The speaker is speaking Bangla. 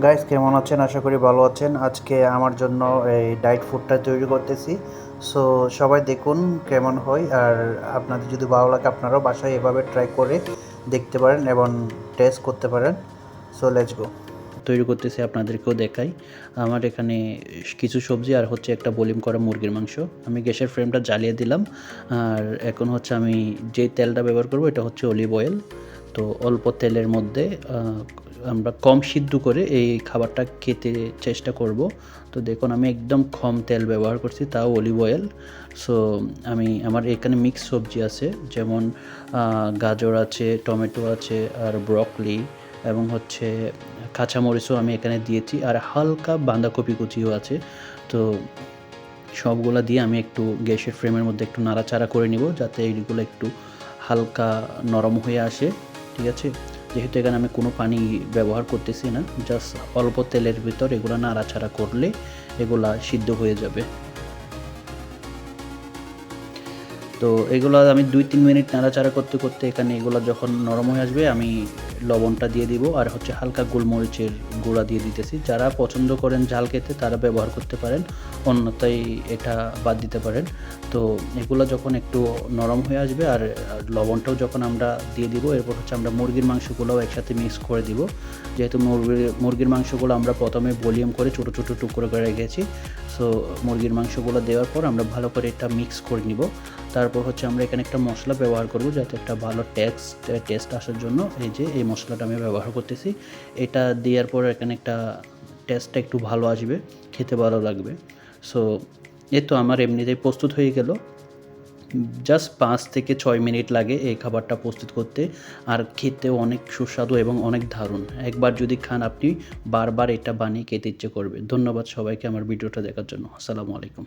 গাইস কেমন আছেন? আশা করি ভালো আছেন। আজকে আমার জন্য এই ডায়েট ফুডটা তৈরি করতেছি। সো সবাই দেখুন কেমন হয়, আর আপনাদের যদি ভালো লাগে আপনারাও বাসায় এভাবে ট্রাই করে দেখতে পারেন এবং টেস্ট করতে পারেন। So let's go. তৈরি করতেছি আপনাদেরকেও দেখাই। আমার এখানে কিছু সবজি আর হচ্ছে একটা বলিম করা মুরগির মাংস। আমি গ্যাসের ফ্লেমটা জ্বালিয়ে দিলাম। আর এখন হচ্ছে আমি যে তেলটা ব্যবহার করব এটা হচ্ছে অলিভ অয়েল। তো অল্প তেলের মধ্যে আমরা কম সিদ্ধ করে এই খাবারটা খেতে চেষ্টা করব। তো দেখুন আমি একদম কম তেল ব্যবহার করছি, তাও অলিভ অয়েল। সো আমার এখানে মিক্স সবজি আছে, যেমন গাজর আছে, টমেটো আছে, আর ব্রকলি এবং হচ্ছে কাঁচামরিচও আমি এখানে দিয়েছি, আর হালকা বাঁধাকপি কুচিও আছে। তো সবগুলা দিয়ে আমি একটু গ্যাসের ফ্লেমের মধ্যে একটু নাড়াচাড়া করে নিব, যাতে এইগুলো একটু হালকা নরম হয়ে আসে। ঠিক আছে? যেহেতু এখানে আমি কোনো পানি ব্যবহার করতেছি না, জাস্ট অল্প তেলের ভিতর এগুলো নাড়াচাড়া করলে এগুলা সিদ্ধ হয়ে যাবে। তো এগুলো আমি 2-3 মিনিট নাড়াচাড়া করতে করতে এখানে এগুলো যখন নরম হয়ে আসবে আমি লবণটা দিয়ে দিব, আর হচ্ছে হালকা গোলমরিচের গুঁড়া দিয়ে দিতেছি। যারা পছন্দ করেন ঝাল খেতে তারা ব্যবহার করতে পারেন, অন্যথায় এটা বাদ দিতে পারেন। তো এগুলো যখন একটু নরম হয়ে আসবে আর লবণটাও যখন আমরা দিয়ে দিব, এরপর হচ্ছে আমরা মুরগির মাংসগুলোও একসাথে মিক্স করে দিব। যেহেতু মুরগির মাংসগুলো আমরা প্রথমে ভলিউম করে ছোটো ছোটো টুকরো করে রেখেছি। সো মুরগির মাংসগুলো দেওয়ার পর আমরা ভালো করে এটা মিক্স করে নিব। তারপর হচ্ছে আমরা এখানে একটা মশলা ব্যবহার করব, যাতে একটা ভালো টেস্ট আসার জন্য এই মশলাটা আমি ব্যবহার করতেছি। এটা দেওয়ার পর এখানে একটা টেস্টটা একটু ভালো আসবে, খেতে ভালো লাগবে। সো এই তো আমার এমনিতেই প্রস্তুত হয়ে গেল। জাস্ট 5 থেকে 6 মিনিট লাগে এই খাবারটা প্রস্তুত করতে, আর খেতেও অনেক সুস্বাদু এবং অনেক দারুণ। একবার যদি খান আপনি বারবার এটা বানিয়ে খেতে ইচ্ছে করবে। ধন্যবাদ সবাইকে আমার ভিডিওটা দেখার জন্য। আসসালামু আলাইকুম।